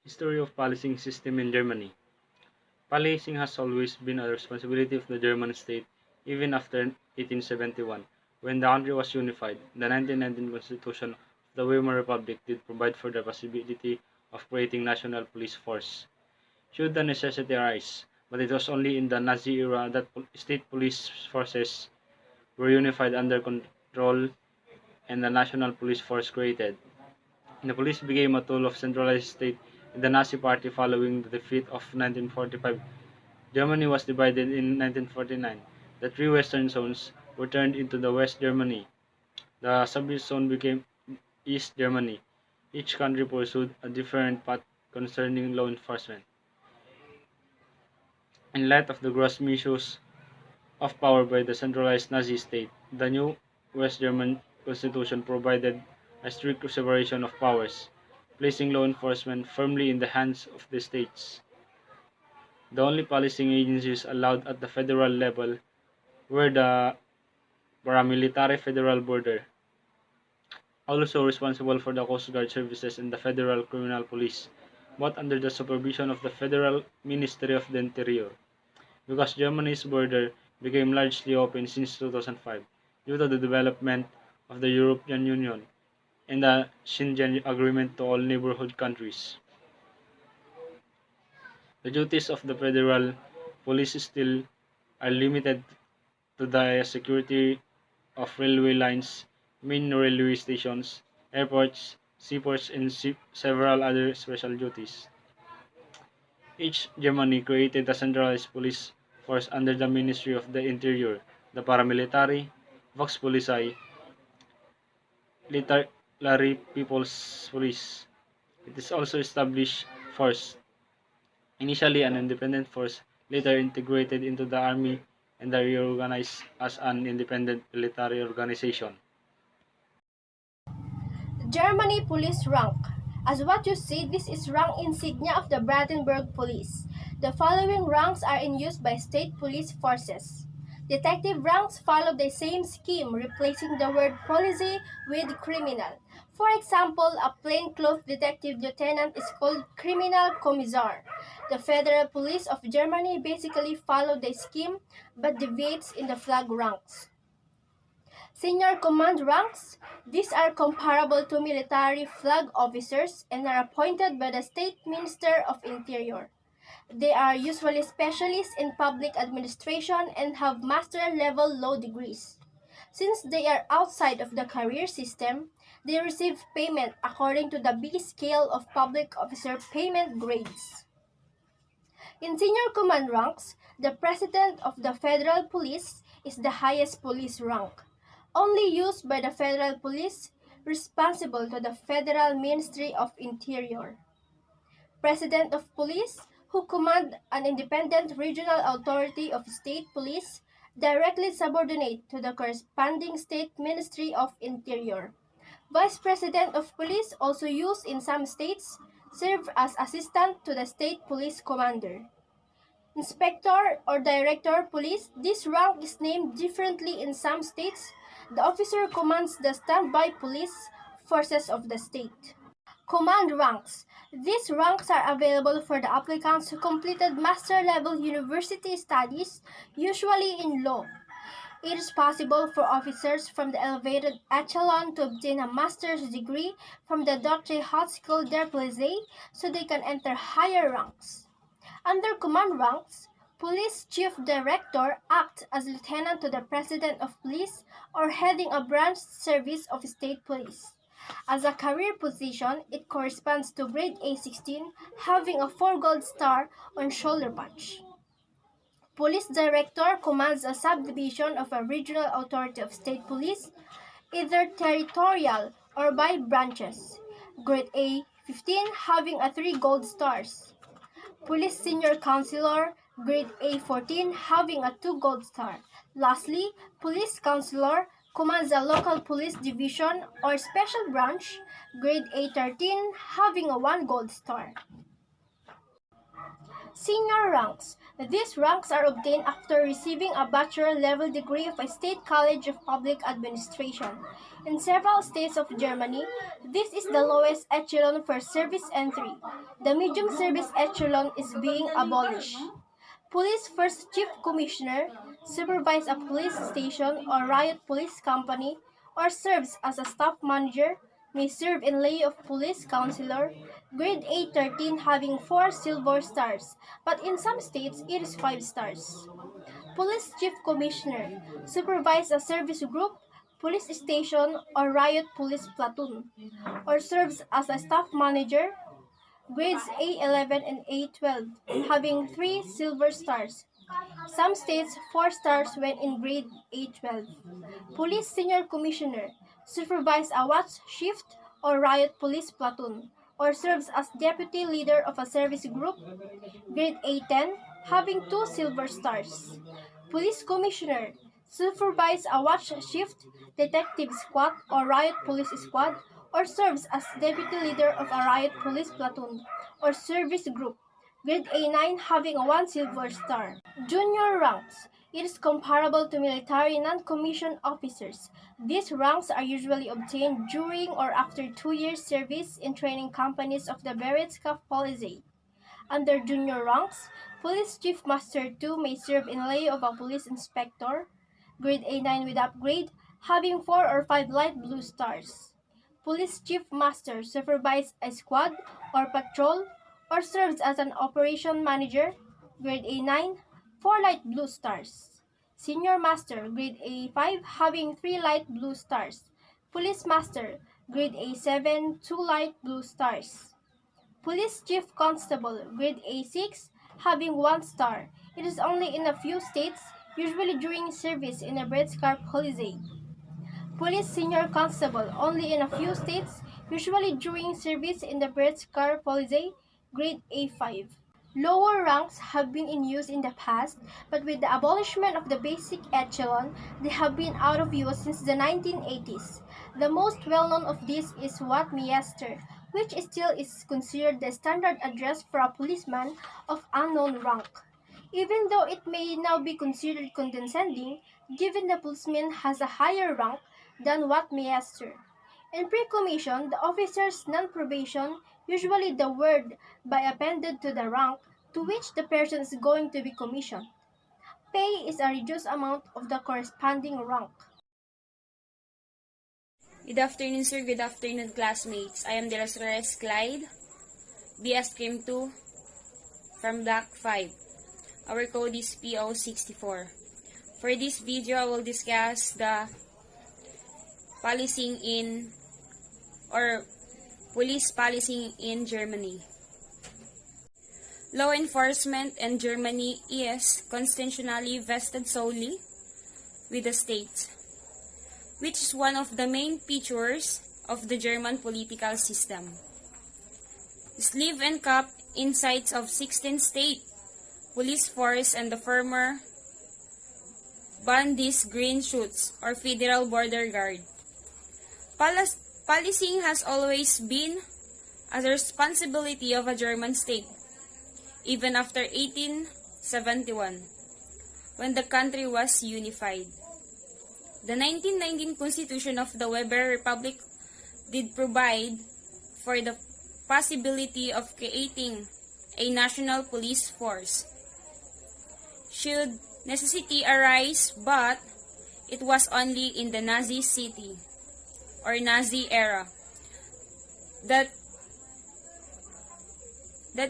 History of policing system in Germany. Policing has always been a responsibility of the German state, even after 1871, when the country was unified. The 1919 Constitution of the Weimar Republic did provide for the possibility of creating national police force, should the necessity arise, but it was only in the Nazi era that state police forces were unified under control and the national police force created. The police became a tool of centralized state in the Nazi Party following the defeat of 1945. Germany was divided in 1949. The three western zones were turned into the West Germany. The Soviet zone became East Germany. Each country pursued a different path concerning law enforcement. In light of the gross misuse of power by the centralized Nazi state, the new West German constitution provided a strict separation of powers, placing law enforcement firmly in the hands of the states. The only policing agencies allowed at the federal level were the paramilitary federal border, also responsible for the Coast Guard services and the Federal Criminal Police, both under the supervision of the Federal Ministry of the Interior. Because Germany's border became largely open since 2005 due to the development of the European Union and the Schengen Agreement to all neighborhood countries. The duties of the federal police still are limited to the security of railway lines, main railway stations, airports, seaports, and several other special duties. Each Germany created a centralized police force under the Ministry of the Interior, the paramilitary, Volkspolizei, literally People's Police. It is also established force, initially an independent force, later integrated into the army and reorganized as an independent military organization. Germany police rank. As what you see, this is rank insignia of the Brandenburg Police. The following ranks are in use by state police forces. Detective ranks follow the same scheme, replacing the word policy with criminal. For example, a plainclothes detective lieutenant is called criminal commissar. The Federal Police of Germany basically follow the scheme but deviates in the flag ranks. Senior command ranks. These are comparable to military flag officers and are appointed by the State Minister of Interior. They are usually specialists in public administration and have master-level law degrees. Since they are outside of the career system, they receive payment according to the B scale of public officer payment grades. In senior command ranks, the President of the Federal Police is the highest police rank, only used by the Federal Police responsible to the Federal Ministry of Interior. President of Police, who command an independent regional authority of state police, directly subordinate to the corresponding state Ministry of Interior. Vice President of Police, also used in some states, serve as assistant to the state police commander. Inspector or Director Police, this rank is named differently in some states. The officer commands the standby police forces of the state. Command ranks. These ranks are available for the applicants who completed master-level university studies, usually in law. It is possible for officers from the elevated echelon to obtain a master's degree from the Deutsche Hochschule der Polizei so they can enter higher ranks. Under command ranks, Police Chief Director acts as lieutenant to the President of Police or heading a branch service of state police. As a career position, it corresponds to grade A16, having a 4 gold star on shoulder patch. Police Director commands a subdivision of a regional authority of state police, either territorial or by branches. Grade A15 having a 3 gold stars. Police Senior Counselor, grade A14, having a 2 gold star. Lastly, Police Counselor commands a local police division or special branch, grade A13, having a 1 gold star. Senior ranks. These ranks are obtained after receiving a bachelor level degree of a state college of public administration. In several states of Germany, this is the lowest echelon for service entry. The medium service echelon is being abolished. Police First Chief Commissioner supervises a police station or riot police company or serves as a staff manager, may serve in lay of police counselor, grade A13 having 4 silver stars, but in some states it is 5 stars. Police Chief Commissioner supervises a service group, police station or riot police platoon, or serves as a staff manager, grades A11 and A12, having 3 silver stars. Some states 4 stars when in grade A12. Police Senior Commissioner supervises a watch shift or riot police platoon, or serves as deputy leader of a service group, grade A10, having 2 silver stars. Police Commissioner supervises a watch shift, detective squad or riot police squad, or serves as deputy leader of a riot police platoon or service group, grade A9 having 1 silver star. Junior ranks. It is comparable to military non-commissioned officers. These ranks are usually obtained during or after 2 years service in training companies of the Beretzka Polizei. Under junior ranks, Police Chief Master 2 may serve in lay of a police inspector, grade A9 with upgrade, having 4 or 5 light blue stars. Police Chief Master supervises a squad or patrol or serves as an operation manager, grade A9, 4 light blue stars. Senior Master, grade A5, having 3 light blue stars. Police Master, grade A7, 2 light blue stars. Police Chief Constable, grade A6, having 1 star. It is only in a few states, usually during service in a Beretzka Polizei. Police Senior Constable, only in a few states, usually during service in the Beretzka Polizei, grade A5. Lower ranks have been in use in the past, but with the abolishment of the basic echelon, they have been out of use since the 1980s. The most well-known of these is Wachtmeister, which still is considered the standard address for a policeman of unknown rank. Even though it may now be considered condescending, given the policeman has a higher rank than Wachtmeister. In pre-commission, the officer's non-probation, usually the word by appended to the rank to which the person is going to be commissioned. Pay is a reduced amount of the corresponding rank. Good afternoon, sir. Good afternoon, classmates. I am De Los Reyes Clyde, BS Stream 2 from Block 5. Our code is PO64. For this video, I will discuss the policing in or police policing in Germany. Law enforcement in Germany is constitutionally vested solely with the state, which is one of the main features of the German political system. Sleeve and cap inside of 16 state police force and the former Bundesgrenzschutz or Federal Border Guard. Policing has always been a responsibility of a German state, even after 1871, when the country was unified. The 1919 Constitution of the Weimar Republic did provide for the possibility of creating a national police force, should necessity arise, but it was only in the Nazi city or Nazi era that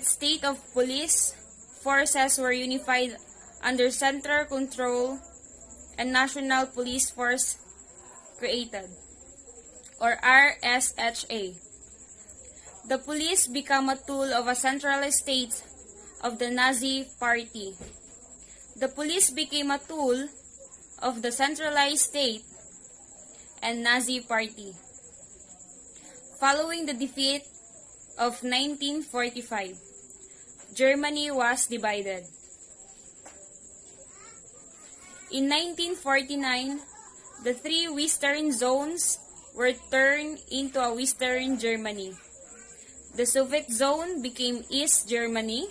state of police forces were unified under central control and national police force created, or RSHA. The police became a tool of a centralized state of the Nazi Party. The police became a tool of the centralized state and Nazi Party. Following the defeat of 1945, Germany was divided. In 1949, the 3 Western zones were turned into a Western Germany. The Soviet zone became East Germany.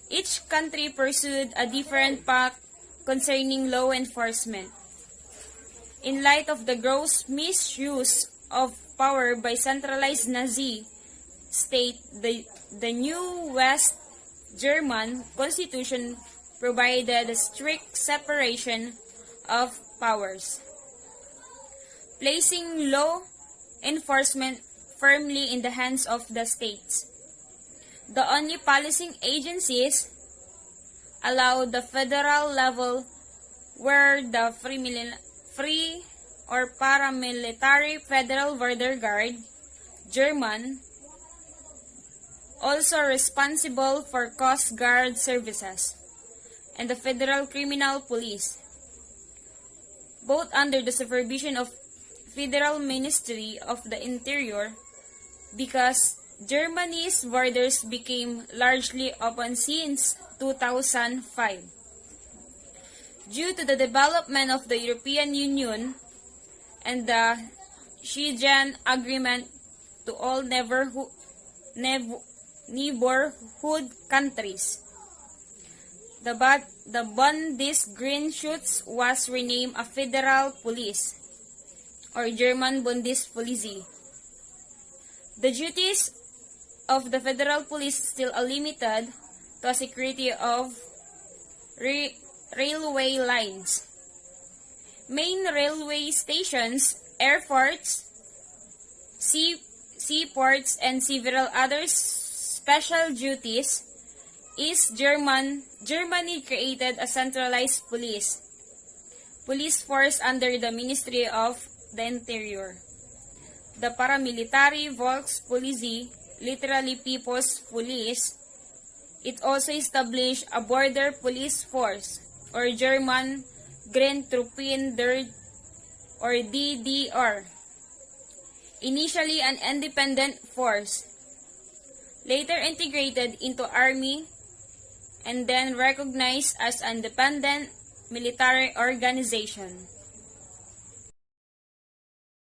Each country pursued a different path concerning law enforcement. In light of the gross misuse of power by centralized Nazi state, the new West German constitution provided a strict separation of powers, placing law enforcement firmly in the hands of the states. The only policing agencies allowed the federal level were the free or paramilitary Federal Border Guard, German, also responsible for Coast Guard services, and the Federal Criminal Police, both under the supervision of Federal Ministry of the Interior, because Germany's borders became largely open since 2005. Due to the development of the European Union and the Schengen Agreement to all neighborhood countries, the Bundesgrenzschutz was renamed a Federal Police, or German Bundespolizei. The duties of the Federal Police still are limited to security of railway lines, main railway stations, airports, seaports, and several other special duties. Germany created a centralized police force under the Ministry of the Interior. The paramilitary Volkspolizei, literally People's Police. It also established a border police force, or German Grenztruppen or DDR. Initially an independent force, later integrated into army, and then recognized as an independent military organization.